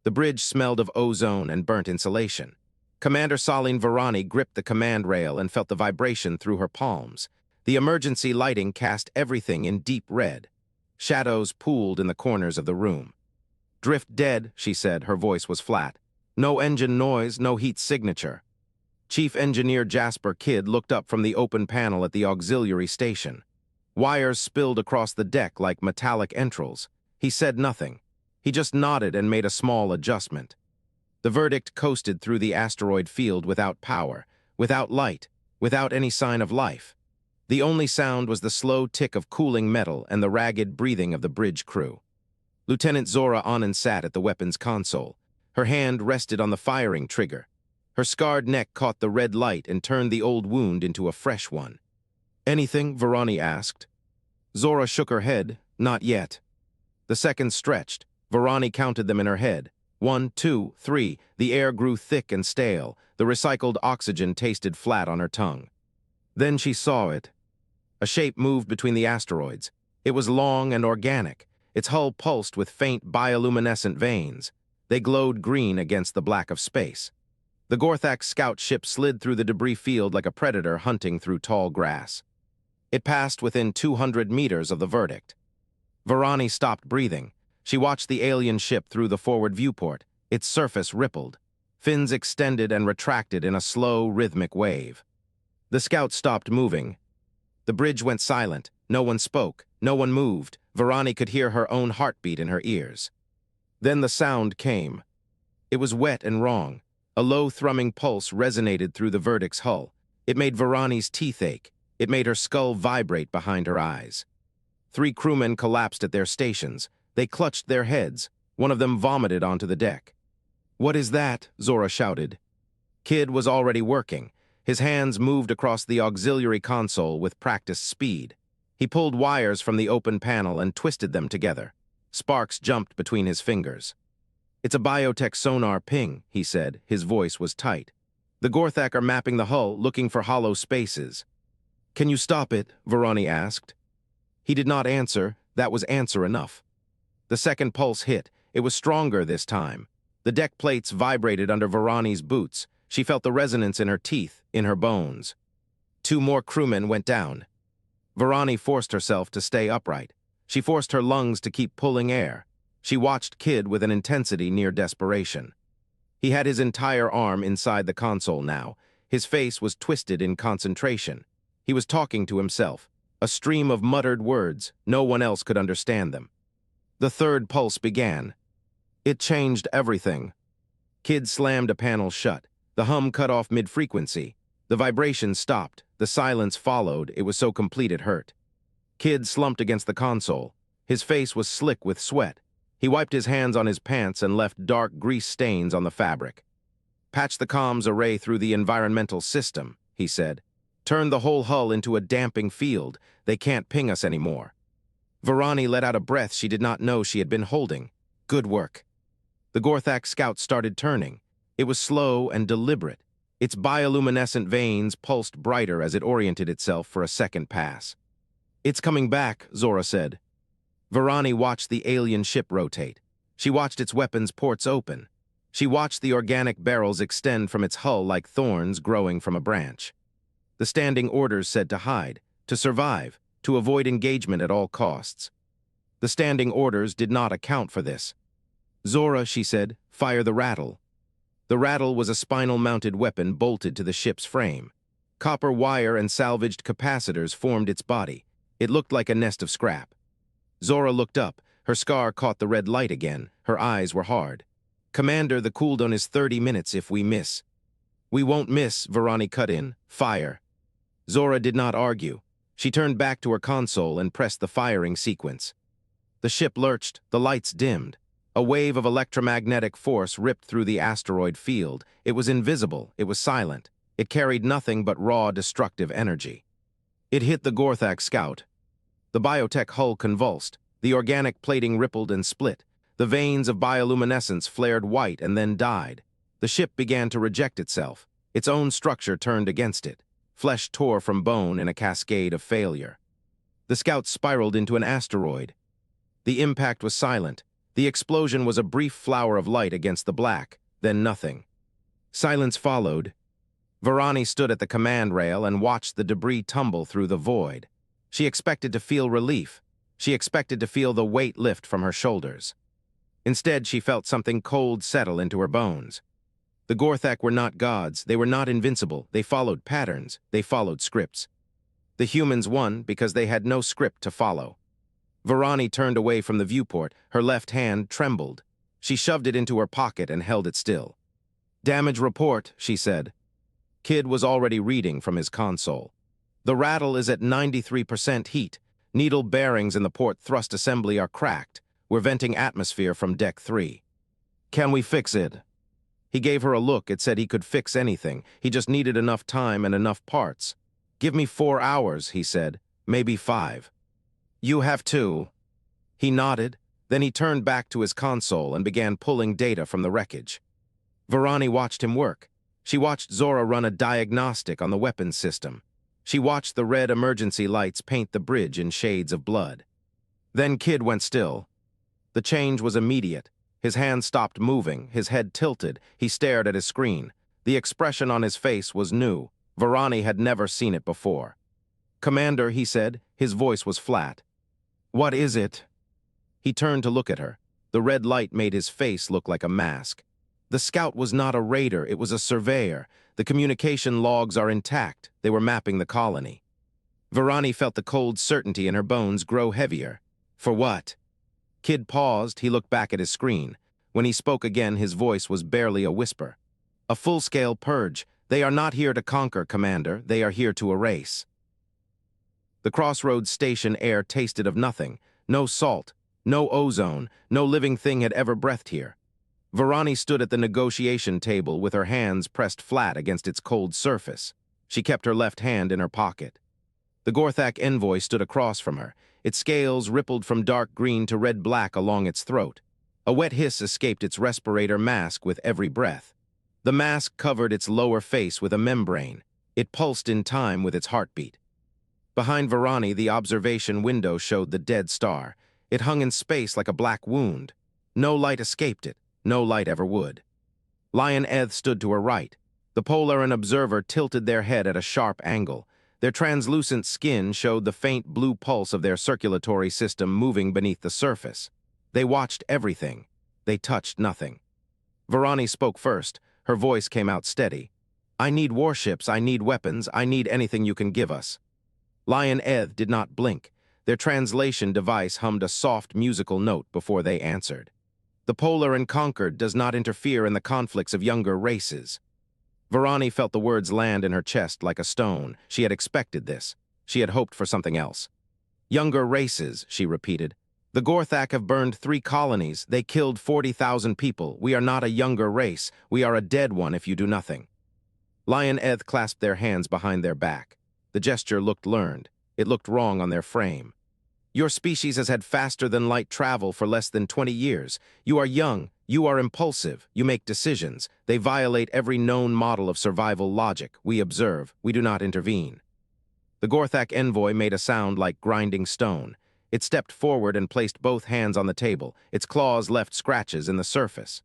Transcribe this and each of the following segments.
The bridge smelled of ozone and burnt insulation. Commander Soline Verani gripped the command rail and felt the vibration through her palms. The emergency lighting cast everything in deep red. Shadows pooled in the corners of the room. "Drift dead," she said, her voice was flat. "No engine noise, no heat signature." Chief Engineer Jasper Kidd looked up from the open panel at the auxiliary station. Wires spilled across the deck like metallic entrails. He said nothing. He just nodded and made a small adjustment. The verdict coasted through the asteroid field without power, without light, without any sign of life. The only sound was the slow tick of cooling metal and the ragged breathing of the bridge crew. Lieutenant Zora Anand sat at the weapons console. Her hand rested on the firing trigger. Her scarred neck caught the red light and turned the old wound into a fresh one. "Anything?" Verani asked. Zora shook her head. "Not yet." The seconds stretched. Verani counted them in her head. 1, 2, 3. The air grew thick and stale. The recycled oxygen tasted flat on her tongue. Then she saw it. A shape moved between the asteroids. It was long and organic. Its hull pulsed with faint bioluminescent veins. They glowed green against the black of space. The Gorthak scout ship slid through the debris field like a predator hunting through tall grass. It passed within 200 meters of the verdict. Verani stopped breathing. She watched the alien ship through the forward viewport. Its surface rippled. Fins extended and retracted in a slow, rhythmic wave. The scout stopped moving. The bridge went silent. No one spoke. No one moved. Verani could hear her own heartbeat in her ears. Then the sound came. It was wet and wrong. A low thrumming pulse resonated through the verdict's hull. It made Verani's teeth ache. It made her skull vibrate behind her eyes. 3 crewmen collapsed at their stations. They clutched their heads. One of them vomited onto the deck. "What is that?" Zora shouted. Kidd was already working. His hands moved across the auxiliary console with practiced speed. He pulled wires from the open panel and twisted them together. Sparks jumped between his fingers. "It's a Biotech sonar ping," he said. His voice was tight. "The Gorthak are mapping the hull, looking for hollow spaces." "Can you stop it?" Verani asked. He did not answer. That was answer enough. The second pulse hit. It was stronger this time. The deck plates vibrated under Verani's boots. She felt the resonance in her teeth, in her bones. 2 more crewmen went down. Verani forced herself to stay upright. She forced her lungs to keep pulling air. She watched Kidd with an intensity near desperation. He had his entire arm inside the console now. His face was twisted in concentration. He was talking to himself. A stream of muttered words. No one else could understand them. The third pulse began. It changed everything. Kidd slammed a panel shut. The hum cut off mid-frequency. The vibration stopped. The silence followed. It was so complete it hurt. Kidd slumped against the console. His face was slick with sweat. He wiped his hands on his pants and left dark grease stains on the fabric. "Patch the comms array through the environmental system," he said. "Turn the whole hull into a damping field. They can't ping us anymore." Verani let out a breath she did not know she had been holding. "Good work." The Gorthak scout started turning. It was slow and deliberate. Its bioluminescent veins pulsed brighter as it oriented itself for a second pass. "It's coming back," Zora said. Verani watched the alien ship rotate. She watched its weapons ports open. She watched the organic barrels extend from its hull like thorns growing from a branch. The standing orders said to hide, to survive, to avoid engagement at all costs. The standing orders did not account for this. "Zora," she said, "fire the rattle." The rattle was a spinal-mounted weapon bolted to the ship's frame. Copper wire and salvaged capacitors formed its body. It looked like a nest of scrap. Zora looked up. Her scar caught the red light again. Her eyes were hard. "Commander, the cooldown is 30 minutes if we miss." "We won't miss," Verani cut in. "Fire." Zora did not argue. She turned back to her console and pressed the firing sequence. The ship lurched. The lights dimmed. A wave of electromagnetic force ripped through the asteroid field. It was invisible. It was silent. It carried nothing but raw, destructive energy. It hit the Gorthak scout. The Biotech hull convulsed. The organic plating rippled and split. The veins of bioluminescence flared white and then died. The ship began to reject itself. Its own structure turned against it. Flesh tore from bone in a cascade of failure. The scout spiraled into an asteroid. The impact was silent. The explosion was a brief flower of light against the black, then nothing. Silence followed. Verani stood at the command rail and watched the debris tumble through the void. She expected to feel relief. She expected to feel the weight lift from her shoulders. Instead, she felt something cold settle into her bones. The Gorthak were not gods. They were not invincible. They followed patterns. They followed scripts. The humans won because they had no script to follow. Verani turned away from the viewport. Her left hand trembled. She shoved it into her pocket and held it still. "Damage report," she said. Kid was already reading from his console. "The rattle is at 93% heat. Needle bearings in the port thrust assembly are cracked. We're venting atmosphere from deck 3. Can we fix it?" He gave her a look. It said he could fix anything. He just needed enough time and enough parts. "Give me 4 hours," he said. "Maybe 5. "You have 2. He nodded. Then he turned back to his console and began pulling data from the wreckage. Verani watched him work. She watched Zora run a diagnostic on the weapons system. She watched the red emergency lights paint the bridge in shades of blood. Then Kid went still. The change was immediate. His hands stopped moving, his head tilted. He stared at his screen. The expression on his face was new. Verani had never seen it before. "Commander," he said. His voice was flat. "What is it?" He turned to look at her. The red light made his face look like a mask. The scout was not a raider, it was a surveyor. The communication logs are intact. They were mapping the colony. Verani felt the cold certainty in her bones grow heavier. For what? Kid paused. He looked back at his screen. When he spoke again, his voice was barely a whisper. "A full-scale purge. They are not here to conquer, Commander. They are here to erase." The Crossroads station air tasted of nothing. No salt, no ozone, no living thing had ever breathed here. Verani stood at the negotiation table with her hands pressed flat against its cold surface. She kept her left hand in her pocket. The Gorthak envoy stood across from her. Its scales rippled from dark green to red-black along its throat. A wet hiss escaped its respirator mask with every breath. The mask covered its lower face with a membrane. It pulsed in time with its heartbeat. Behind Verani, the observation window showed the dead star. It hung in space like a black wound. No light escaped it. No light ever would. Lion Eth stood to her right. The Polaran observer tilted their head at a sharp angle. Their translucent skin showed the faint blue pulse of their circulatory system moving beneath the surface. They watched everything. They touched nothing. Verani spoke first. Her voice came out steady. "I need warships, I need weapons, I need anything you can give us." Lion Eth did not blink. Their translation device hummed a soft musical note before they answered. "The Polaran conquered does not interfere in the conflicts of younger races." Verani felt the words land in her chest like a stone. She had expected this. She had hoped for something else. "Younger races," she repeated. "The Gorthak have burned 3 colonies. They killed 40,000 people. We are not a younger race. We are a dead one if you do nothing." Lion Eth clasped their hands behind their back. The gesture looked learned. It looked wrong on their frame. "Your species has had faster-than-light travel for less than 20 years. You are young. You are impulsive. You make decisions. They violate every known model of survival logic. We observe. We do not intervene." The Gorthak envoy made a sound like grinding stone. It stepped forward and placed both hands on the table. Its claws left scratches in the surface.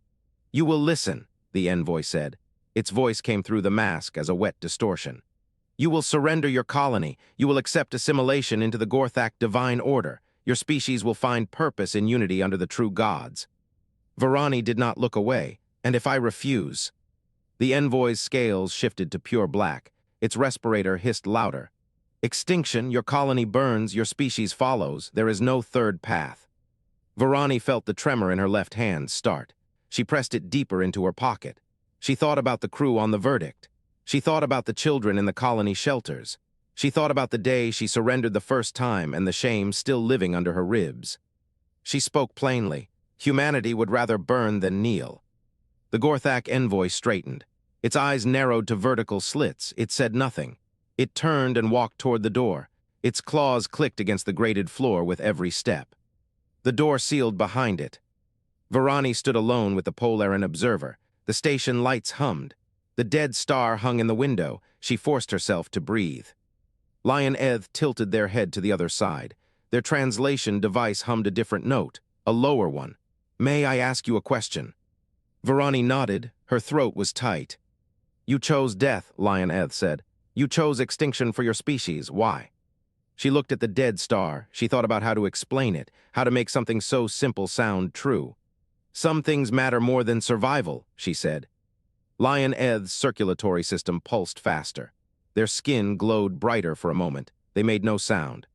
"You will listen," the envoy said. Its voice came through the mask as a wet distortion. "You will surrender your colony. You will accept assimilation into the Gorthak divine order. Your species will find purpose in unity under the true gods." Verani did not look away. "And if I refuse?" The envoy's scales shifted to pure black. Its respirator hissed louder. "Extinction, your colony burns, your species follows. There is no third path." Verani felt the tremor in her left hand start. She pressed it deeper into her pocket. She thought about the crew on the verdict. She thought about the children in the colony shelters. She thought about the day she surrendered the first time and the shame still living under her ribs. She spoke plainly. Humanity would rather burn than kneel. The Gorthak envoy straightened. Its eyes narrowed to vertical slits. It said nothing. It turned and walked toward the door. Its claws clicked against the grated floor with every step. The door sealed behind it. Verani stood alone with the Polaran observer. The station lights hummed. The dead star hung in the window. She forced herself to breathe. Lion Eth tilted their head to the other side. Their translation device hummed a different note, a lower one. May I ask you a question? Verani nodded. Her throat was tight. You chose death, Lioneth said. You chose extinction for your species. Why? She looked at the dead star. She thought about how to explain it, how to make something so simple sound true. Some things matter more than survival, she said. Lioneth's circulatory system pulsed faster. Their skin glowed brighter for a moment. They made no sound.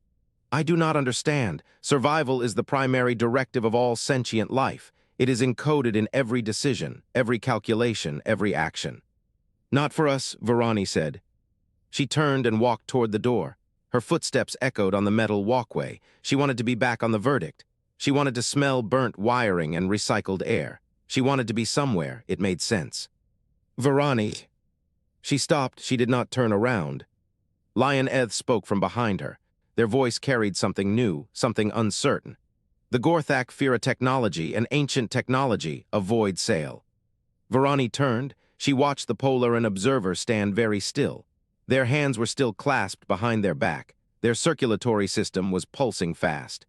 I do not understand. Survival is the primary directive of all sentient life. It is encoded in every decision, every calculation, every action. Not for us, Verani said. She turned and walked toward the door. Her footsteps echoed on the metal walkway. She wanted to be back on the verdict. She wanted to smell burnt wiring and recycled air. She wanted to be somewhere. It made sense. Verani. She stopped. She did not turn around. Lioneth spoke from behind her. Their voice carried something new, something uncertain. The Gorthak fear a technology, an ancient technology, a void sail. Verani turned. She watched the Polaran observer stand very still. Their hands were still clasped behind their back. Their circulatory system was pulsing fast.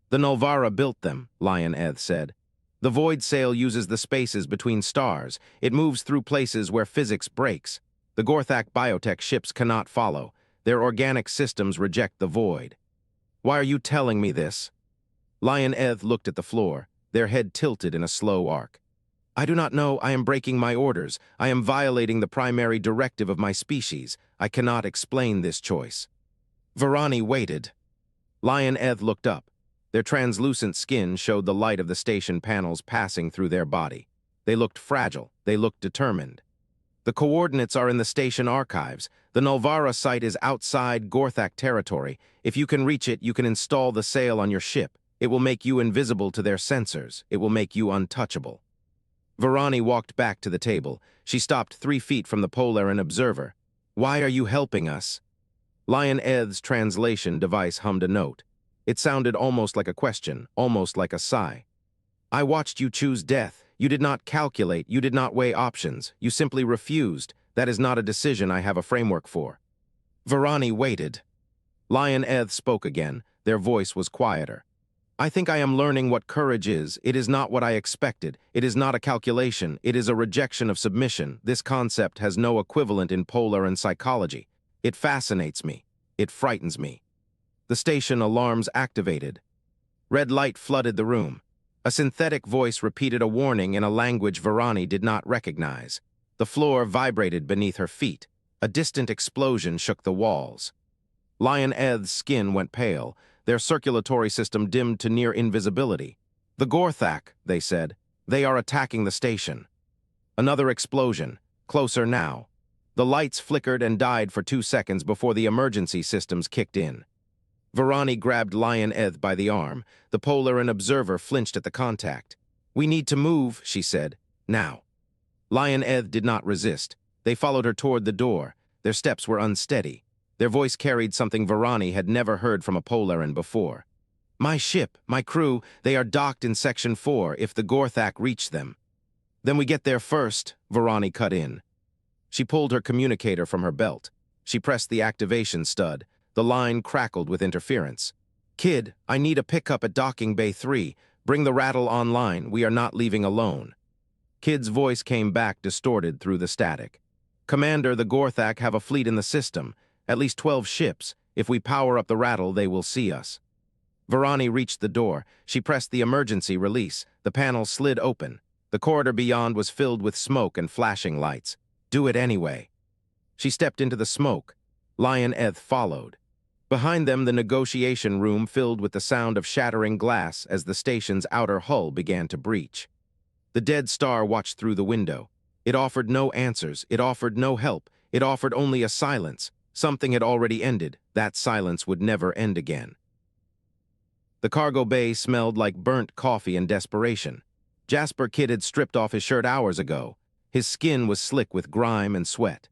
The Nulvara built them, Lioneth said. The void sail uses the spaces between stars. It moves through places where physics breaks. The Gorthak Biotech ships cannot follow. Their organic systems reject the void. Why are you telling me this? Lioneth looked at the floor, their head tilted in a slow arc. I do not know. I am breaking my orders. I am violating the primary directive of my species. I cannot explain this choice. Verani waited. Lioneth looked up. Their translucent skin showed the light of the station panels passing through their body. They looked fragile. They looked determined. The coordinates are in the station archives. The Nulvara site is outside Gorthak territory. If you can reach it, you can install the sail on your ship. It will make you invisible to their sensors. It will make you untouchable. Verani walked back to the table. She stopped 3 feet from the Polaran observer. Why are you helping us? Lioneth's translation device hummed a note. It sounded almost like a question, almost like a sigh. I watched you choose death. You did not calculate. You did not weigh options. You simply refused. That is not a decision I have a framework for. Verani waited. Lioneth spoke again. Their voice was quieter. I think I am learning what courage is. It is not what I expected. It is not a calculation. It is a rejection of submission. This concept has no equivalent in Polaran psychology. It fascinates me. It frightens me. The station alarms activated. Red light flooded the room. A synthetic voice repeated a warning in a language Verani did not recognize. The floor vibrated beneath her feet. A distant explosion shook the walls. Lioneth's skin went pale. Their circulatory system dimmed to near invisibility. The Gorthak, they said. They are attacking the station. Another explosion. Closer now. The lights flickered and died for 2 seconds before the emergency systems kicked in. Verani grabbed Lioneth by the arm. The Polaran observer flinched at the contact. We need to move, she said. Now. Lioneth did not resist. They followed her toward the door. Their steps were unsteady. Their voice carried something Verani had never heard from a Polaran before. My ship, my crew, they are docked in Section 4 if the Gorthak reach them. Then we get there first, Verani cut in. She pulled her communicator from her belt. She pressed the activation stud. The line crackled with interference. Kid, I need a pickup at Docking Bay 3. Bring the rattle online. We are not leaving alone. Kid's voice came back distorted through the static. Commander, the Gorthak have a fleet in the system. At least 12 ships. If we power up the rattle, they will see us. Verani reached the door. She pressed the emergency release. The panel slid open. The corridor beyond was filled with smoke and flashing lights. Do it anyway. She stepped into the smoke. Lioneth followed. Behind them, the negotiation room filled with the sound of shattering glass as the station's outer hull began to breach. The dead star watched through the window. It offered no answers. It offered no help. It offered only a silence. Something had already ended. That silence would never end again. The cargo bay smelled like burnt coffee and desperation. Jasper Kidd had stripped off his shirt hours ago. His skin was slick with grime and sweat.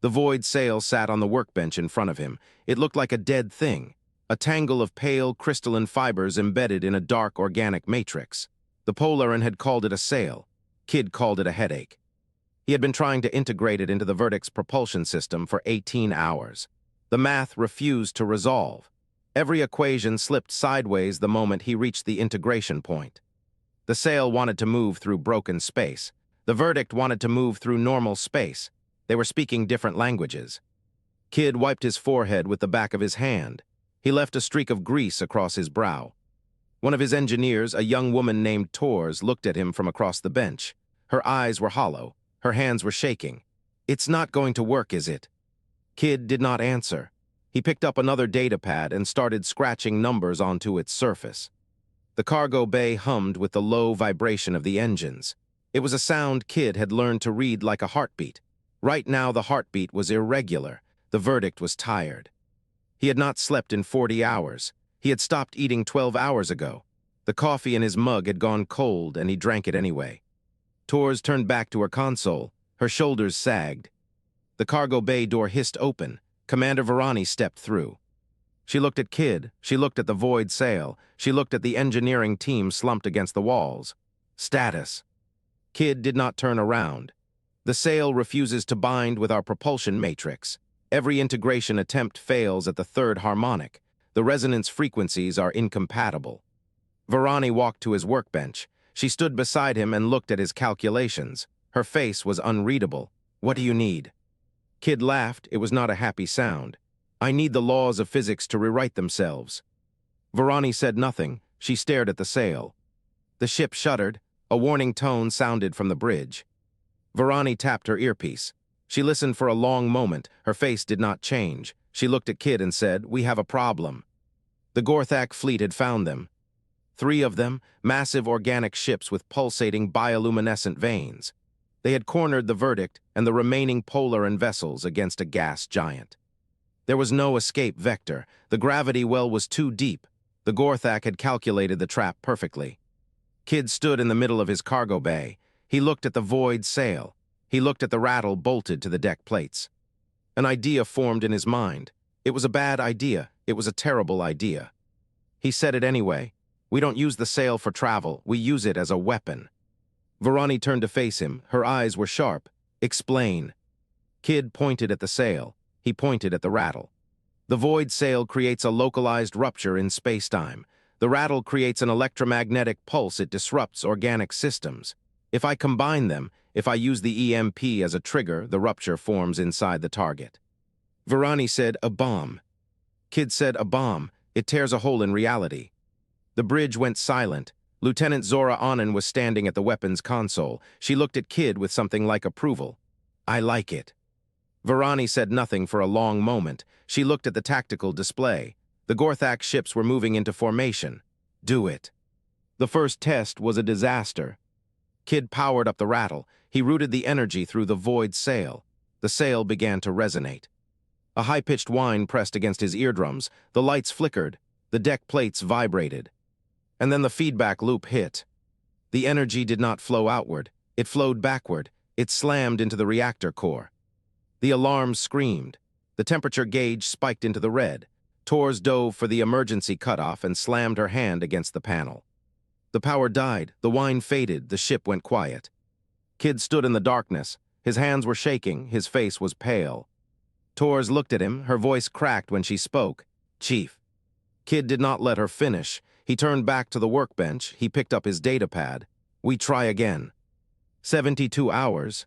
The void sail sat on the workbench in front of him. It looked like a dead thing, a tangle of pale crystalline fibers embedded in a dark organic matrix. The Polaran had called it a sail. Kidd called it a headache. He had been trying to integrate it into the Verdict's propulsion system for 18 hours. The math refused to resolve. Every equation slipped sideways the moment he reached the integration point. The sail wanted to move through broken space. The verdict wanted to move through normal space. They were speaking different languages. Kid wiped his forehead with the back of his hand. He left a streak of grease across his brow. One of his engineers, a young woman named Tors, looked at him from across the bench. Her eyes were hollow. Her hands were shaking. "It's not going to work, is it?" Kid did not answer. He picked up another data pad and started scratching numbers onto its surface. The cargo bay hummed with the low vibration of the engines. It was a sound Kid had learned to read like a heartbeat. Right now the heartbeat was irregular. The verdict was tired. He had not slept in 40 hours. He had stopped eating 12 hours ago. The coffee in his mug had gone cold, and he drank it anyway. Tors turned back to her console. Her shoulders sagged. The cargo bay door hissed open. Commander Verani stepped through. She looked at Kid. She looked at the void sail. She looked at the engineering team slumped against the walls. Status. Kid did not turn around. The sail refuses to bind with our propulsion matrix. Every integration attempt fails at the third harmonic. The resonance frequencies are incompatible. Verani walked to his workbench. She stood beside him and looked at his calculations. Her face was unreadable. "What do you need?" Kid laughed. It was not a happy sound. "I need the laws of physics to rewrite themselves." Verani said nothing. She stared at the sail. The ship shuddered. A warning tone sounded from the bridge. Verani tapped her earpiece. She listened for a long moment. Her face did not change. She looked at Kid and said, "We have a problem." The Gorthak fleet had found them. 3 of them, massive organic ships with pulsating bioluminescent veins. They had cornered the verdict and the remaining Polaran vessels against a gas giant. There was no escape vector. The gravity well was too deep. The Gorthak had calculated the trap perfectly. Kid stood in the middle of his cargo bay. He looked at the void sail. He looked at the rattle bolted to the deck plates. An idea formed in his mind. It was a bad idea. It was a terrible idea. He said it anyway. "We don't use the sail for travel. We use it as a weapon." Verani turned to face him. Her eyes were sharp. "Explain." Kid pointed at the sail. He pointed at the rattle. The void sail creates a localized rupture in space-time. The rattle creates an electromagnetic pulse. It disrupts organic systems. If I combine them, if I use the EMP as a trigger, the rupture forms inside the target. Verani said, "A bomb." Kid said, "A bomb. It tears a hole in reality." The bridge went silent. Lieutenant Zora Anand was standing at the weapons console. She looked at Kid with something like approval. "I like it." Verani said nothing for a long moment. She looked at the tactical display. The Gorthak ships were moving into formation. "Do it." The first test was a disaster. Kid powered up the rattle. He routed the energy through the void sail. The sail began to resonate. A high-pitched whine pressed against his eardrums. The lights flickered. The deck plates vibrated. And then the feedback loop hit. The energy did not flow outward. It flowed backward. It slammed into the reactor core. The alarm screamed. The temperature gauge spiked into the red. Tors dove for the emergency cutoff and slammed her hand against the panel. The power died. The whine faded. The ship went quiet. Kid stood in the darkness. His hands were shaking. His face was pale. Tors looked at him. Her voice cracked when she spoke. "Chief." Kid did not let her finish. He turned back to the workbench. He picked up his data pad. "We try again." 72 hours.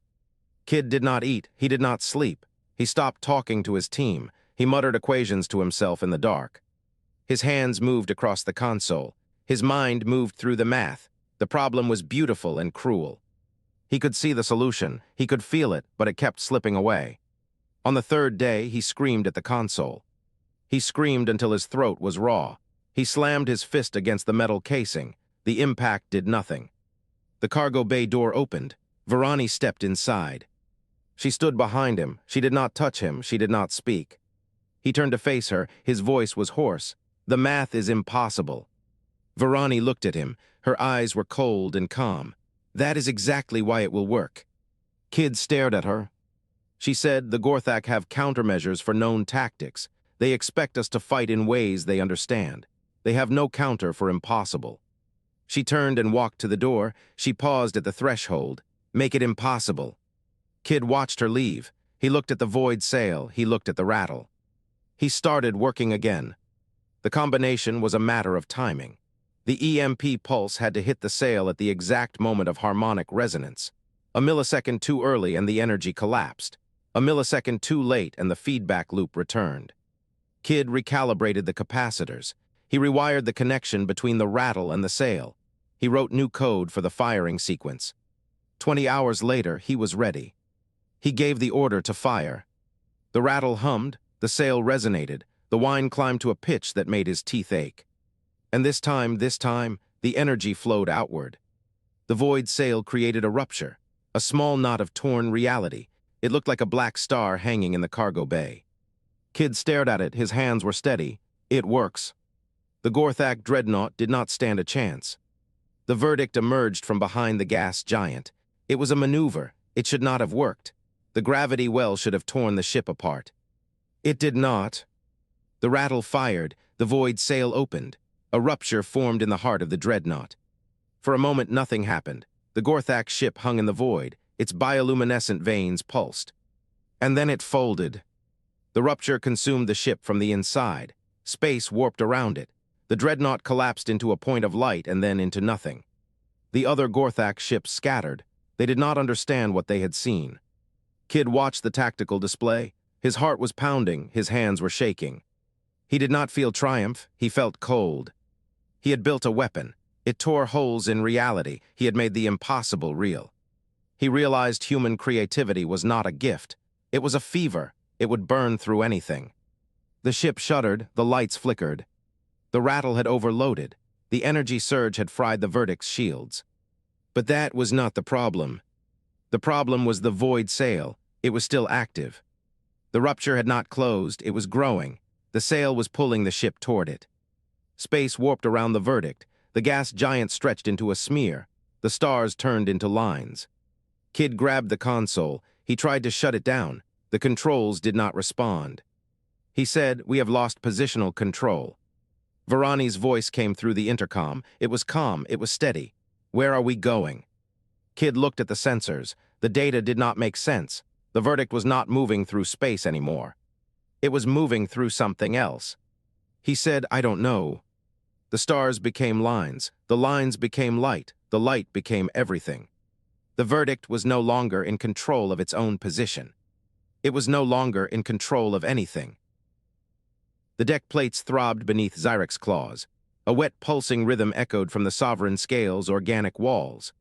Kid did not eat. He did not sleep. He stopped talking to his team. He muttered equations to himself in the dark. His hands moved across the console. His mind moved through the math. The problem was beautiful and cruel. He could see the solution. He could feel it, but it kept slipping away. On the 3rd day, he screamed at the console. He screamed until his throat was raw. He slammed his fist against the metal casing. The impact did nothing. The cargo bay door opened. Verani stepped inside. She stood behind him. She did not touch him. She did not speak. He turned to face her. His voice was hoarse. "The math is impossible." Verani looked at him. Her eyes were cold and calm. "That is exactly why it will work." Kid stared at her. She said, "The Gorthak have countermeasures for known tactics. They expect us to fight in ways they understand. They have no counter for impossible." She turned and walked to the door. She paused at the threshold. "Make it impossible." Kid watched her leave. He looked at the void sail. He looked at the rattle. He started working again. The combination was a matter of timing. The EMP pulse had to hit the sail at the exact moment of harmonic resonance. A millisecond too early and the energy collapsed. A millisecond too late and the feedback loop returned. Kid recalibrated the capacitors. He rewired the connection between the rattle and the sail. He wrote new code for the firing sequence. 20 hours later, he was ready. He gave the order to fire. The rattle hummed, the sail resonated, the whine climbed to a pitch that made his teeth ache. And this time, the energy flowed outward. The void sail created a rupture, a small knot of torn reality. It looked like a black star hanging in the cargo bay. Kid stared at it, his hands were steady. It works. The Gorthak dreadnought did not stand a chance. The verdict emerged from behind the gas giant. It was a maneuver. It should not have worked. The gravity well should have torn the ship apart. It did not. The rattle fired, the void sail opened. A rupture formed in the heart of the dreadnought. For a moment, nothing happened. The Gorthak ship hung in the void. Its bioluminescent veins pulsed. And then it folded. The rupture consumed the ship from the inside. Space warped around it. The dreadnought collapsed into a point of light and then into nothing. The other Gorthak ships scattered. They did not understand what they had seen. Kid watched the tactical display. His heart was pounding, his hands were shaking. He did not feel triumph, he felt cold. He had built a weapon. It tore holes in reality. He had made the impossible real. He realized human creativity was not a gift. It was a fever. It would burn through anything. The ship shuddered, the lights flickered. The rattle had overloaded. The energy surge had fried the verdict's shields. But that was not the problem. The problem was the void sail. It was still active. The rupture had not closed, it was growing. The sail was pulling the ship toward it. Space warped around the verdict. The gas giant stretched into a smear. The stars turned into lines. Kid grabbed the console. He tried to shut it down. The controls did not respond. He said, "We have lost positional control." Verani's voice came through the intercom. It was calm, it was steady. "Where are we going?" Kid looked at the sensors. The data did not make sense. The verdict was not moving through space anymore. It was moving through something else. He said, "I don't know." The stars became lines. The lines became light. The light became everything. The verdict was no longer in control of its own position. It was no longer in control of anything. The deck plates throbbed beneath Zyrek's claws. A wet pulsing rhythm echoed from the sovereign scale's organic walls.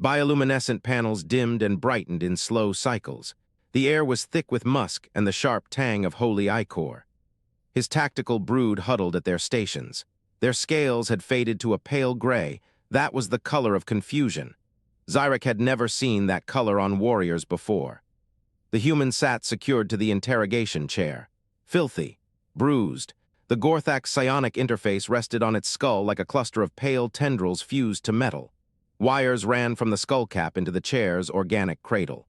Bioluminescent panels dimmed and brightened in slow cycles. The air was thick with musk and the sharp tang of holy ichor. His tactical brood huddled at their stations. Their scales had faded to a pale gray. That was the color of confusion. Zyrek had never seen that color on warriors before. The human sat secured to the interrogation chair. Filthy, bruised. The Gorthak psionic interface rested on its skull like a cluster of pale tendrils fused to metal. Wires ran from the skull cap into the chair's organic cradle.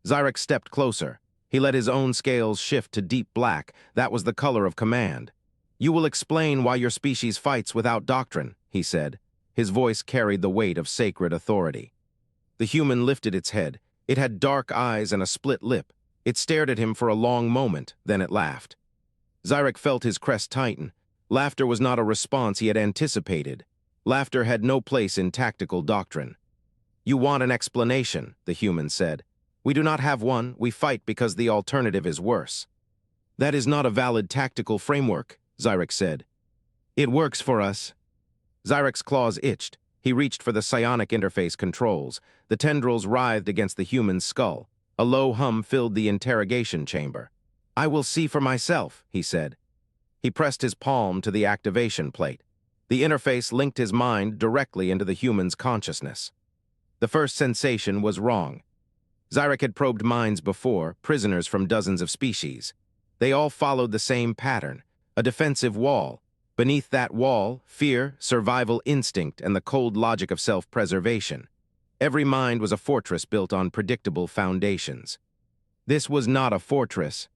Zyrek stepped closer. He let his own scales shift to deep black. That was the color of command. "You will explain why your species fights without doctrine," he said. His voice carried the weight of sacred authority. The human lifted its head. It had dark eyes and a split lip. It stared at him for a long moment, then it laughed. Zyrek felt his crest tighten. Laughter was not a response he had anticipated. Laughter had no place in tactical doctrine. "You want an explanation," the human said. "We do not have one. We fight because the alternative is worse." "That is not a valid tactical framework," Zyrek said. "It works for us." Zyrek's claws itched. He reached for the psionic interface controls. The tendrils writhed against the human's skull. A low hum filled the interrogation chamber. "I will see for myself," he said. He pressed his palm to the activation plate. The interface linked his mind directly into the human's consciousness. The first sensation was wrong. Zyrek had probed minds before, prisoners from dozens of species. They all followed the same pattern, a defensive wall. Beneath that wall, fear, survival instinct, and the cold logic of self-preservation. Every mind was a fortress built on predictable foundations. This was not a fortress.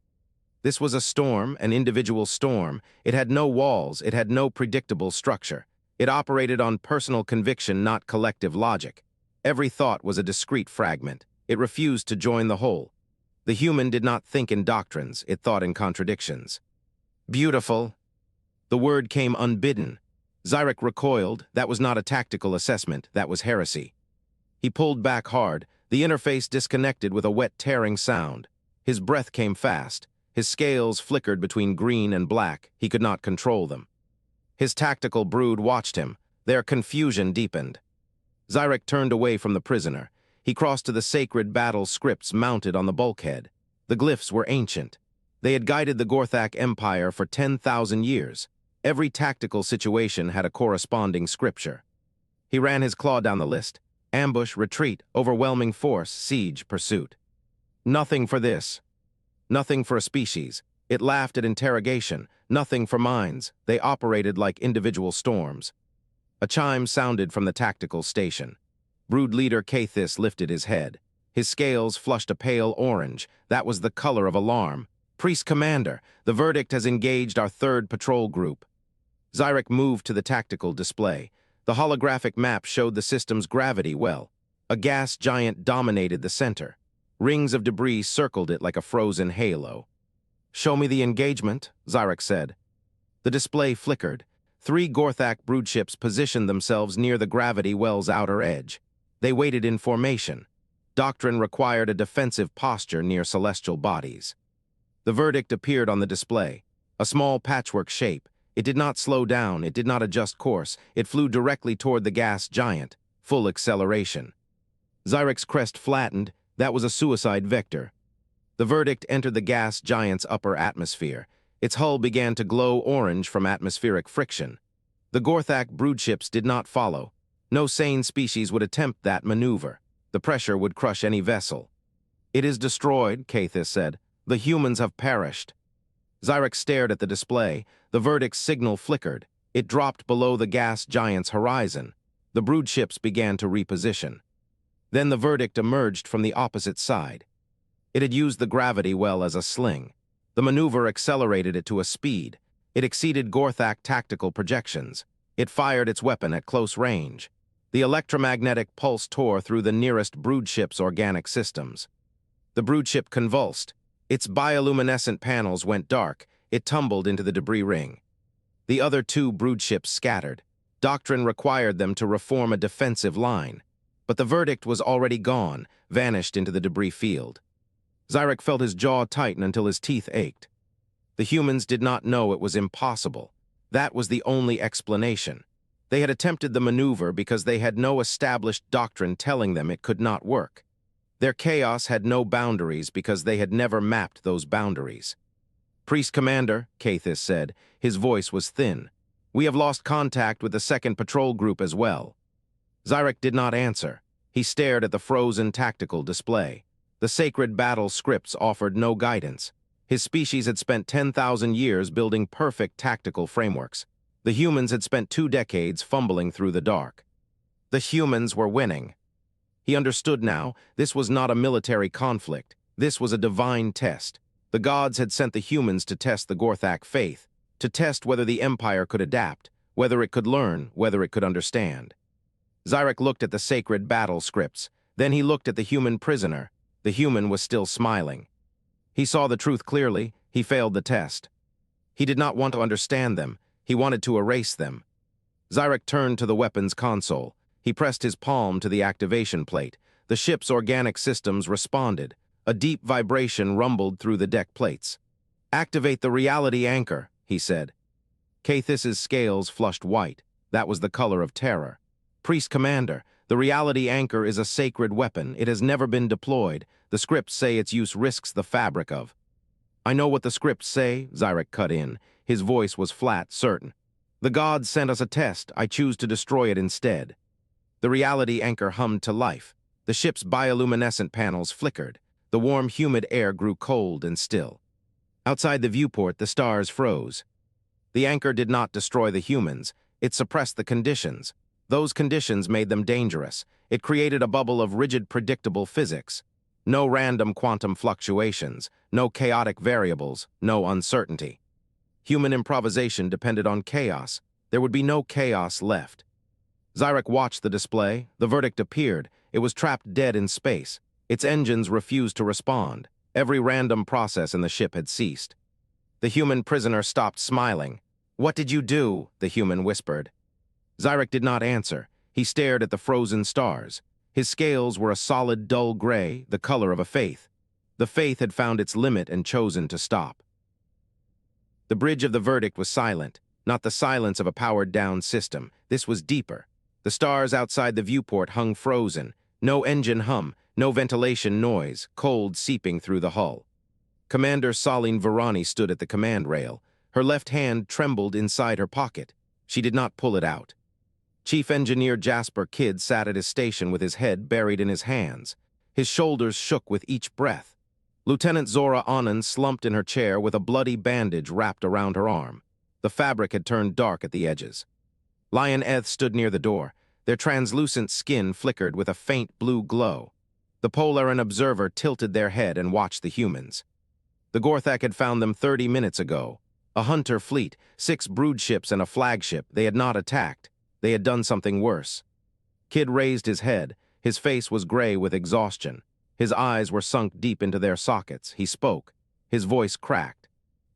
This was a storm, an individual storm. It had no walls, it had no predictable structure. It operated on personal conviction, not collective logic. Every thought was a discrete fragment. It refused to join the whole. The human did not think in doctrines, it thought in contradictions. "Beautiful." The word came unbidden. Zyrek recoiled. That was not a tactical assessment, that was heresy. He pulled back hard, the interface disconnected with a wet tearing sound. His breath came fast. His scales flickered between green and black. He could not control them. His tactical brood watched him. Their confusion deepened. Zyrek turned away from the prisoner. He crossed to the sacred battle scripts mounted on the bulkhead. The glyphs were ancient. They had guided the Gorthak Empire for 10,000 years. Every tactical situation had a corresponding scripture. He ran his claw down the list. Ambush, retreat, overwhelming force, siege, pursuit. Nothing for this. Nothing for a species. It laughed at interrogation. Nothing for minds. They operated like individual storms. A chime sounded from the tactical station. Brood leader Cathis lifted his head. His scales flushed a pale orange. That was the color of alarm. Priest Commander, the verdict has engaged our 3rd patrol group. Zyrek moved to the tactical display. The holographic map showed the system's gravity well. A gas giant dominated the center. Rings of debris circled it like a frozen halo. "Show me the engagement," Zyrek said. The display flickered. 3 Gorthak broodships positioned themselves near the gravity well's outer edge. They waited in formation. Doctrine required a defensive posture near celestial bodies. The verdict appeared on the display. A small patchwork shape. It did not slow down, it did not adjust course. It flew directly toward the gas giant. Full acceleration. Zyrek's crest flattened. That was a suicide vector. The verdict entered the gas giant's upper atmosphere. Its hull began to glow orange from atmospheric friction. The Gorthak broodships did not follow. No sane species would attempt that maneuver. The pressure would crush any vessel. "It is destroyed," Cathis said. "The humans have perished." Zyrek stared at the display. The verdict's signal flickered. It dropped below the gas giant's horizon. The broodships began to reposition. Then the verdict emerged from the opposite side. It had used the gravity well as a sling. The maneuver accelerated it to a speed. It exceeded Gorthak tactical projections. It fired its weapon at close range. The electromagnetic pulse tore through the nearest broodship's organic systems. The broodship convulsed. Its bioluminescent panels went dark. It tumbled into the debris ring. The other 2 broodships scattered. Doctrine required them to reform a defensive line. But the verdict was already gone, vanished into the debris field. Zyrek felt his jaw tighten until his teeth ached. The humans did not know it was impossible. That was the only explanation. They had attempted the maneuver because they had no established doctrine telling them it could not work. Their chaos had no boundaries because they had never mapped those boundaries. "Priest Commander," Cathis said. His voice was thin. "We have lost contact with the 2nd patrol group as well." Zyrek did not answer. He stared at the frozen tactical display. The sacred battle scripts offered no guidance. His species had spent 10,000 years building perfect tactical frameworks. The humans had spent 2 decades fumbling through the dark. The humans were winning. He understood now. This was not a military conflict. This was a divine test. The gods had sent the humans to test the Gorthak faith, to test whether the Empire could adapt, whether it could learn, whether it could understand. Zyrek looked at the sacred battle scripts. Then he looked at the human prisoner. The human was still smiling. He saw the truth clearly. He failed the test. He did not want to understand them. He wanted to erase them. Zyrek turned to the weapons console. He pressed his palm to the activation plate. The ship's organic systems responded. A deep vibration rumbled through the deck plates. "Activate the reality anchor," he said. Cathis's scales flushed white. That was the color of terror. "Priest Commander, the reality anchor is a sacred weapon. It has never been deployed. The scripts say its use risks the fabric of—" "I know what the scripts say," Zyrek cut in. His voice was flat, certain. "The gods sent us a test. I choose to destroy it instead." The reality anchor hummed to life. The ship's bioluminescent panels flickered. The warm, humid air grew cold and still. Outside the viewport, the stars froze. The anchor did not destroy the humans. It suppressed the conditions. Those conditions made them dangerous. It created a bubble of rigid, predictable physics. No random quantum fluctuations, no chaotic variables, no uncertainty. Human improvisation depended on chaos. There would be no chaos left. Zyrek watched the display. The verdict appeared. It was trapped dead in space. Its engines refused to respond. Every random process in the ship had ceased. The human prisoner stopped smiling. "What did you do?" the human whispered. Zyrek did not answer. He stared at the frozen stars. His scales were a solid, dull gray, the color of a faith. The faith had found its limit and chosen to stop. The bridge of the verdict was silent, not the silence of a powered-down system. This was deeper. The stars outside the viewport hung frozen. No engine hum, no ventilation noise, cold seeping through the hull. Commander Soline Verani stood at the command rail. Her left hand trembled inside her pocket. She did not pull it out. Chief Engineer Jasper Kidd sat at his station with his head buried in his hands. His shoulders shook with each breath. Lieutenant Zora Anand slumped in her chair with a bloody bandage wrapped around her arm. The fabric had turned dark at the edges. Lion Eth stood near the door. Their translucent skin flickered with a faint blue glow. The Polaran observer tilted their head and watched the humans. The Gorthak had found them 30 minutes ago. A hunter fleet, 6 brood ships and a flagship. They had not attacked. They had done something worse. Kidd raised his head. His face was gray with exhaustion. His eyes were sunk deep into their sockets. He spoke. His voice cracked.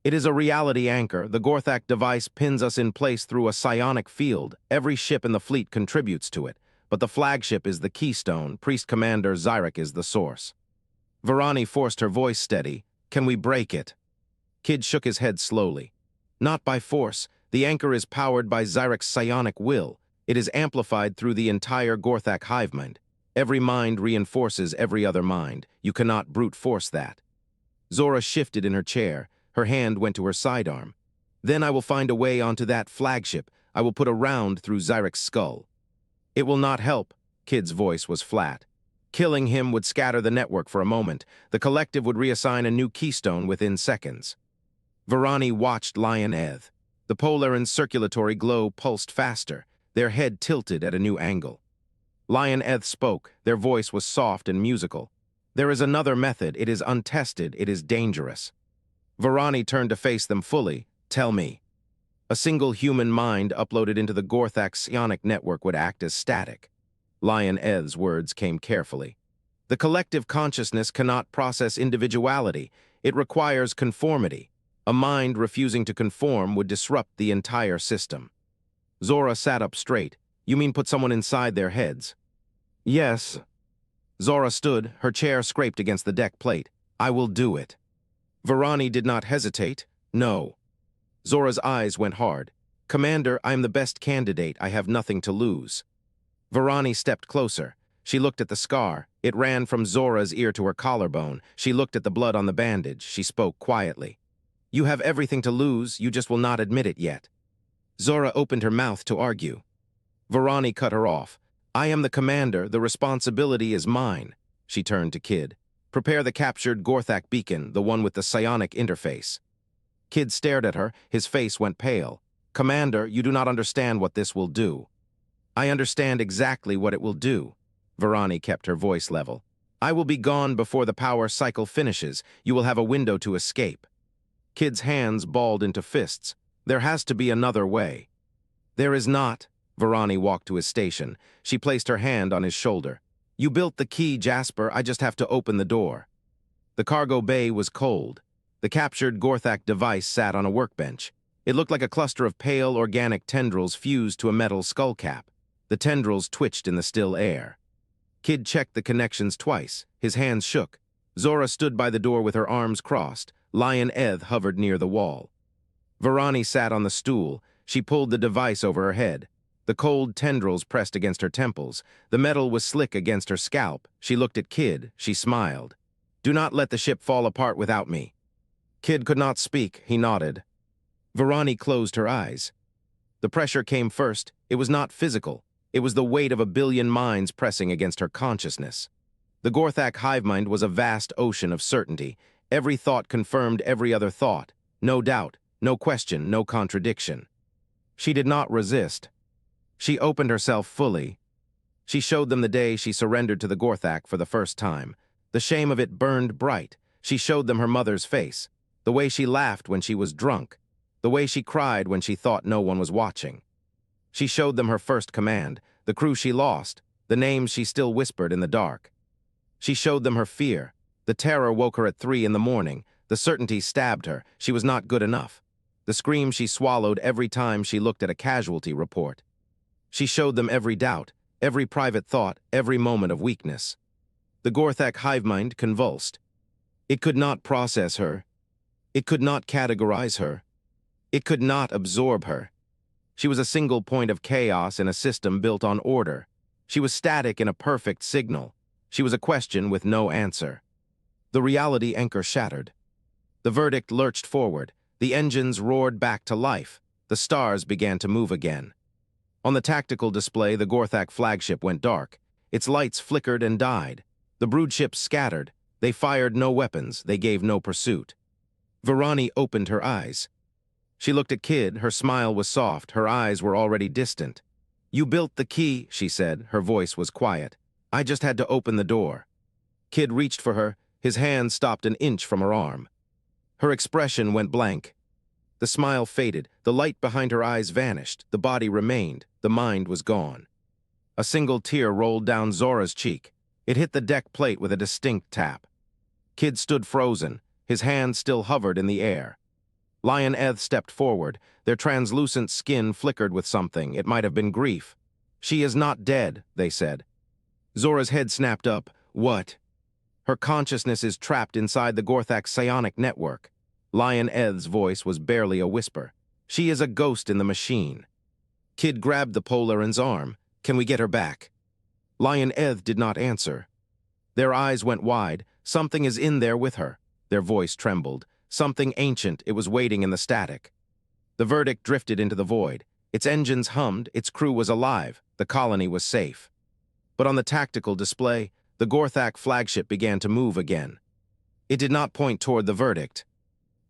It is a reality anchor. The Gorthak device pins us in place through a psionic field. Every ship in the fleet contributes to it. But the flagship is the keystone. Priest Commander Zyrek is the source. Verani forced her voice steady. Can we break it? Kidd shook his head slowly. Not by force. The anchor is powered by Zyrek's psionic will. It is amplified through the entire Gorthak hive mind. Every mind reinforces every other mind. You cannot brute force that. Zora shifted in her chair. Her hand went to her sidearm. Then I will find a way onto that flagship. I will put a round through Zyrek's skull. It will not help. Kidd's voice was flat. Killing him would scatter the network for a moment. The collective would reassign a new keystone within seconds. Verani watched Lion Eth. The Polaran's circulatory glow pulsed faster. Their head tilted at a new angle. Lion Eth spoke. Their voice was soft and musical. There is another method. It is untested. It is dangerous. Verani turned to face them fully. Tell me. A single human mind uploaded into the Gorthak psionic network would act as static. Lion Eth's words came carefully. The collective consciousness cannot process individuality. It requires conformity. A mind refusing to conform would disrupt the entire system. Zora sat up straight. You mean put someone inside their heads? Yes. Zora stood, her chair scraped against the deck plate. I will do it. Verani did not hesitate. No. Zora's eyes went hard. Commander, I am the best candidate. I have nothing to lose. Verani stepped closer. She looked at the scar. It ran from Zora's ear to her collarbone. She looked at the blood on the bandage. She spoke quietly. You have everything to lose. You just will not admit it yet. Zora opened her mouth to argue. Verani cut her off. I am the commander. The responsibility is mine. She turned to Kidd. Prepare the captured Gorthak beacon, the one with the psionic interface. Kidd stared at her. His face went pale. Commander, you do not understand what this will do. I understand exactly what it will do. Verani kept her voice level. I will be gone before the power cycle finishes. You will have a window to escape. Kidd's hands balled into fists. There has to be another way. There is not. Verani walked to his station. She placed her hand on his shoulder. You built the key, Jasper. I just have to open the door. The cargo bay was cold. The captured Gorthak device sat on a workbench. It looked like a cluster of pale organic tendrils fused to a metal skullcap. The tendrils twitched in the still air. Kidd checked the connections twice. His hands shook. Zora stood by the door with her arms crossed. Lion Eth hovered near the wall. Verani sat on the stool. She pulled the device over her head. The cold tendrils pressed against her temples. The metal was slick against her scalp. She looked at Kidd. She smiled. Do not let the ship fall apart without me. Kidd could not speak. He nodded. Verani closed her eyes. The pressure came first. It was not physical. It was the weight of 1 billion minds pressing against her consciousness. The Gorthak hive mind was a vast ocean of certainty. Every thought confirmed every other thought. No doubt, no question, no contradiction. She did not resist. She opened herself fully. She showed them the day she surrendered to the Gorthak for the first time. The shame of it burned bright. She showed them her mother's face, the way she laughed when she was drunk, the way she cried when she thought no one was watching. She showed them her first command, the crew she lost, the names she still whispered in the dark. She showed them her fear. The terror woke her at 3 in the morning. The certainty stabbed her. She was not good enough. The scream she swallowed every time she looked at a casualty report. She showed them every doubt, every private thought, every moment of weakness. The Gorthak hive mind convulsed. It could not process her. It could not categorize her. It could not absorb her. She was a single point of chaos in a system built on order. She was static in a perfect signal. She was a question with no answer. The reality anchor shattered. The verdict lurched forward. The engines roared back to life. The stars began to move again. On the tactical display, the Gorthak flagship went dark. Its lights flickered and died. The broodships scattered. They fired no weapons. They gave no pursuit. Verani opened her eyes. She looked at Kid. Her smile was soft. Her eyes were already distant. "You built the key," she said. Her voice was quiet. "I just had to open the door." Kid reached for her. His hand stopped an inch from her arm. Her expression went blank. The smile faded. The light behind her eyes vanished. The body remained. The mind was gone. A single tear rolled down Zora's cheek. It hit the deck plate with a distinct tap. Kid stood frozen. His hand still hovered in the air. Lion Eth stepped forward. Their translucent skin flickered with something. It might have been grief. "She is not dead," they said. Zora's head snapped up. "What?" "Her consciousness is trapped inside the Gorthak psionic network." Lion Eth's voice was barely a whisper. "She is a ghost in the machine." Kid grabbed the Polaran's arm. "Can we get her back?" Lion Eth did not answer. Their eyes went wide. "Something is in there with her." Their voice trembled. Something ancient. It was waiting in the static. The verdict drifted into the void. Its engines hummed. Its crew was alive. The colony was safe. But on the tactical display, the Gorthak flagship began to move again. It did not point toward the verdict.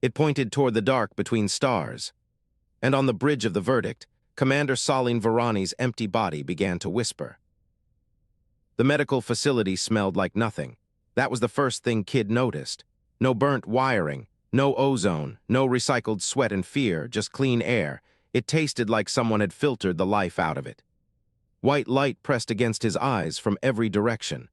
It pointed toward the dark between stars. And on the bridge of the verdict, Commander Soline Verani's empty body began to whisper. The medical facility smelled like nothing. That was the first thing Kid noticed. No burnt wiring, no ozone, no recycled sweat and fear, just clean air. It tasted like someone had filtered the life out of it. White light pressed against his eyes from every direction.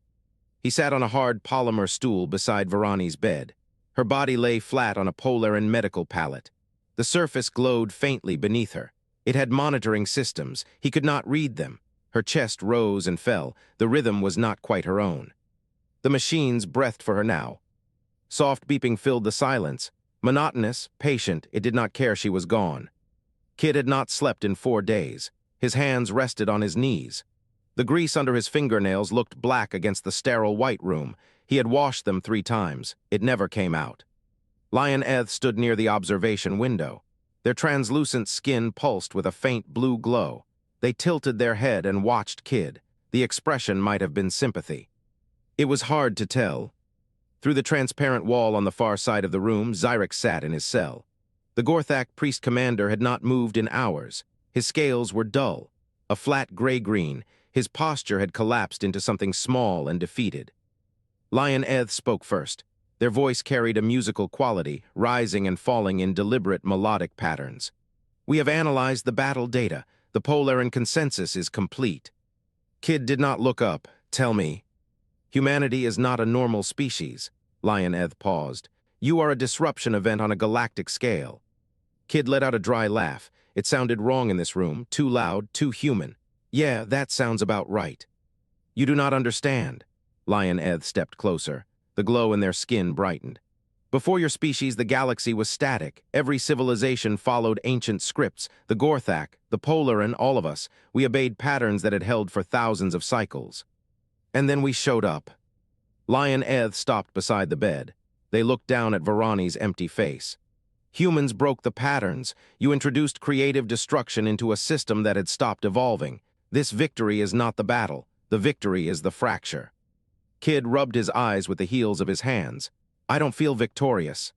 He sat on a hard polymer stool beside Verani's bed. Her body lay flat on a Polaran medical pallet. The surface glowed faintly beneath her. It had monitoring systems. He could not read them. Her chest rose and fell. The rhythm was not quite her own. The machines breathed for her now. Soft beeping filled the silence. Monotonous, patient, it did not care she was gone. Kid had not slept in 4 days. His hands rested on his knees. The grease under his fingernails looked black against the sterile white room. He had washed them 3 times. It never came out. Lion Eth stood near the observation window. Their translucent skin pulsed with a faint blue glow. They tilted their head and watched Kid. The expression might have been sympathy. It was hard to tell. Through the transparent wall on the far side of the room, Xyrix sat in his cell. The Gorthak priest commander had not moved in hours. His scales were dull, a flat gray-green. His posture had collapsed into something small and defeated. Lion Eth spoke first. Their voice carried a musical quality, rising and falling in deliberate melodic patterns. "We have analyzed the battle data. The Polaran consensus is complete." Kid did not look up. "Tell me." "Humanity is not a normal species." Lion Eth paused. "You are a disruption event on a galactic scale." Kid let out a dry laugh. It sounded wrong in this room, too loud, too human. "Yeah, that sounds about right." "You do not understand." Lion Eth stepped closer. The glow in their skin brightened. "Before your species, the galaxy was static. Every civilization followed ancient scripts. The Gorthak, the Polaran, all of us. We obeyed patterns that had held for thousands of cycles. And then we showed up." Lion Eth stopped beside the bed. They looked down at Verani's empty face. "Humans broke the patterns. You introduced creative destruction into a system that had stopped evolving. This victory is not the battle. The victory is the fracture." Kid rubbed his eyes with the heels of his hands. "I don't feel victorious."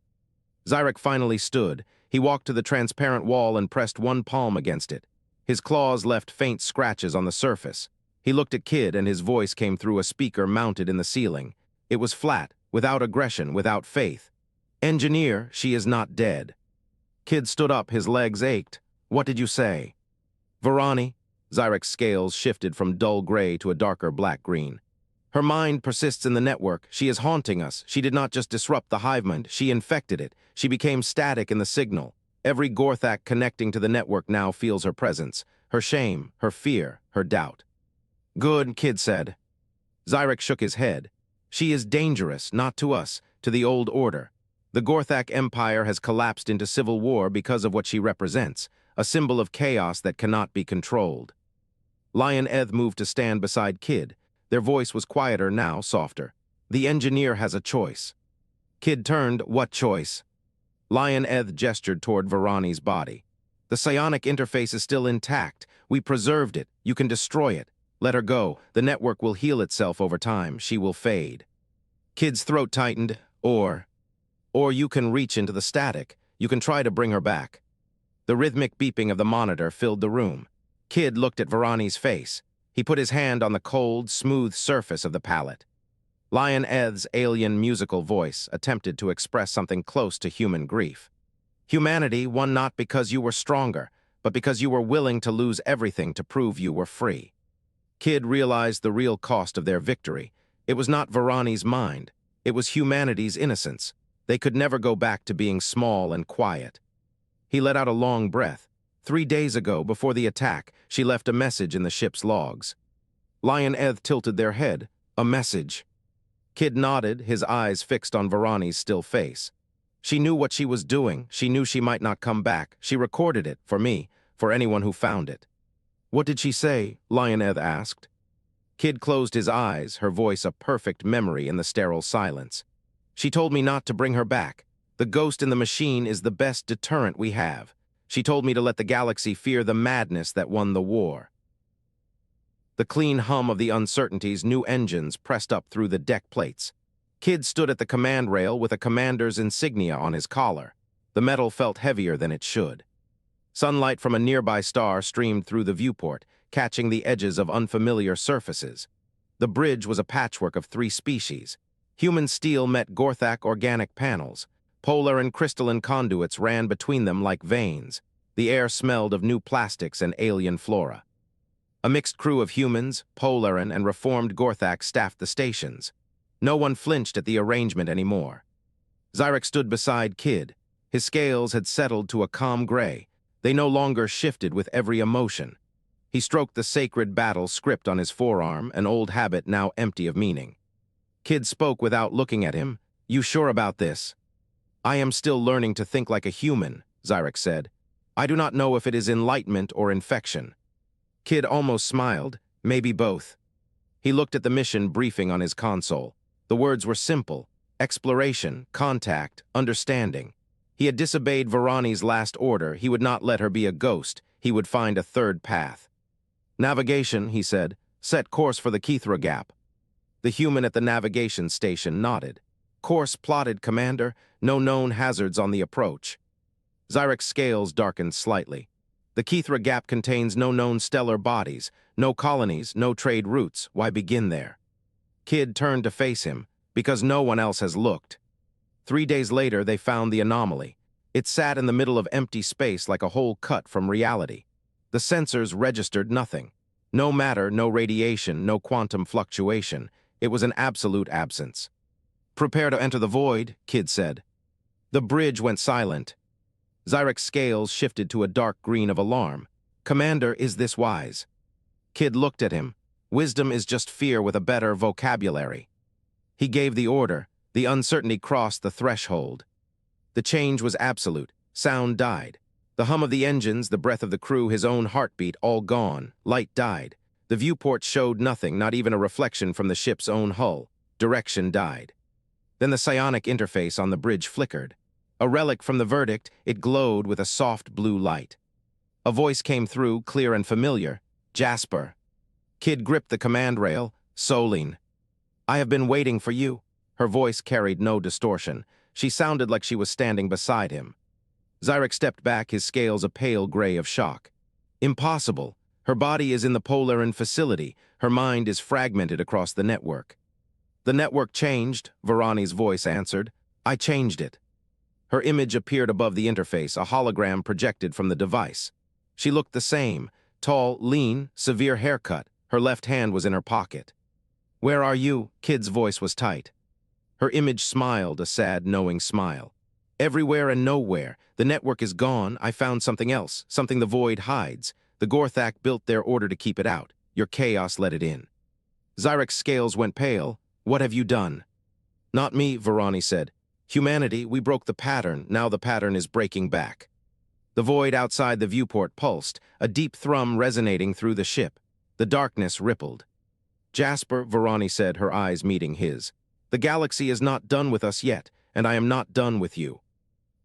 Xyrix finally stood. He walked to the transparent wall and pressed one palm against it. His claws left faint scratches on the surface. He looked at Kid and his voice came through a speaker mounted in the ceiling. It was flat, without aggression, without faith. "Engineer, she is not dead." Kid stood up, his legs ached. "What did you say?" "Verani." Xyrix's scales shifted from dull gray to a darker black-green. "Her mind persists in the network. She is haunting us. She did not just disrupt the hive mind. She infected it. She became static in the signal. Every Gorthak connecting to the network now feels her presence. Her shame, her fear, her doubt. Good, Kid said. Zyrek shook his head. She is dangerous, not to us, to the old order. The Gorthak Empire has collapsed into civil war because of what she represents, a symbol of chaos that cannot be controlled. Lion Eth moved to stand beside Kid. Their voice was quieter now, softer. The engineer has a choice. Kid turned, what choice? Lion Eth gestured toward Verani's body. The psionic interface is still intact. We preserved it. You can destroy it. Let her go. The network will heal itself over time. She will fade. Kid's throat tightened. Or you can reach into the static. You can try to bring her back. The rhythmic beeping of the monitor filled the room. Kid looked at Verani's face. He put his hand on the cold, smooth surface of the palette. Lion Eth's alien musical voice attempted to express something close to human grief. Humanity won not because you were stronger, but because you were willing to lose everything to prove you were free. Kid realized the real cost of their victory. It was not Verani's mind. It was humanity's innocence. They could never go back to being small and quiet. He let out a long breath. 3 days ago, before the attack, she left a message in the ship's logs. Lion Eth tilted their head. A message. Kid nodded, his eyes fixed on Verani's still face. She knew what she was doing. She knew she might not come back. She recorded it, for me, for anyone who found it. What did she say? Lion Eth asked. Kid closed his eyes, her voice a perfect memory in the sterile silence. She told me not to bring her back. The ghost in the machine is the best deterrent we have. She told me to let the galaxy fear the madness that won the war. The clean hum of the Uncertainty's new engines pressed up through the deck plates. Kid stood at the command rail with a commander's insignia on his collar. The metal felt heavier than it should. Sunlight from a nearby star streamed through the viewport, catching the edges of unfamiliar surfaces. The bridge was a patchwork of 3 species. Human steel met Gorthak organic panels. Polar and crystalline conduits ran between them like veins. The air smelled of new plastics and alien flora. A mixed crew of humans, Polaran, and reformed Gorthak staffed the stations. No one flinched at the arrangement anymore. Zyrek stood beside Kid. His scales had settled to a calm gray. They no longer shifted with every emotion. He stroked the sacred battle script on his forearm, an old habit now empty of meaning. Kid spoke without looking at him. You sure about this? I am still learning to think like a human, Zyrek said. I do not know if it is enlightenment or infection. Kid almost smiled, maybe both. He looked at the mission briefing on his console. The words were simple: exploration, contact, understanding. He had disobeyed Verani's last order. He would not let her be a ghost. He would find a third path. Navigation, he said. Set course for the Kithra Gap. The human at the navigation station nodded. Course plotted, Commander. No known hazards on the approach. Zyrek's scales darkened slightly. The Kithra Gap contains no known stellar bodies, no colonies, no trade routes. Why begin there? Kid turned to face him, because no one else has looked. 3 days later, they found the anomaly. It sat in the middle of empty space like a hole cut from reality. The sensors registered nothing. No matter, no radiation, no quantum fluctuation. It was an absolute absence. Prepare to enter the void, Kid said. The bridge went silent. Zyrek's scales shifted to a dark green of alarm. Commander, is this wise? Kid looked at him. Wisdom is just fear with a better vocabulary. He gave the order. The uncertainty crossed the threshold. The change was absolute. Sound died. The hum of the engines, the breath of the crew, his own heartbeat, all gone. Light died. The viewport showed nothing, not even a reflection from the ship's own hull. Direction died. Then the psionic interface on the bridge flickered. A relic from the verdict, it glowed with a soft blue light. A voice came through, clear and familiar. Jasper. Kid gripped the command rail. Soline. I have been waiting for you. Her voice carried no distortion. She sounded like she was standing beside him. Zyrek stepped back, his scales a pale gray of shock. Impossible. Her body is in the Polaran facility. Her mind is fragmented across the network. The network changed, Verani's voice answered. I changed it. Her image appeared above the interface, a hologram projected from the device. She looked the same, tall, lean, severe haircut. Her left hand was in her pocket. Where are you? Kid's voice was tight. Her image smiled, a sad, knowing smile. Everywhere and nowhere. The network is gone. I found something else, something the void hides. The Gorthak built their order to keep it out. Your chaos let it in. Zyrek's scales went pale. What have you done? Not me, Verani said. Humanity, we broke the pattern. Now the pattern is breaking back. The void outside the viewport pulsed, a deep thrum resonating through the ship. The darkness rippled. Jasper, Verani said, her eyes meeting his. The galaxy is not done with us yet, and I am not done with you.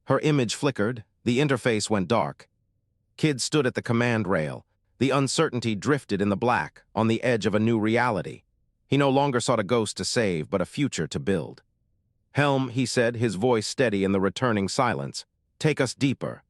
Her image flickered. The interface went dark. Kid stood at the command rail. The uncertainty drifted in the black, on the edge of a new reality. He no longer sought a ghost to save, but a future to build. Helm, he said, his voice steady in the returning silence. Take us deeper.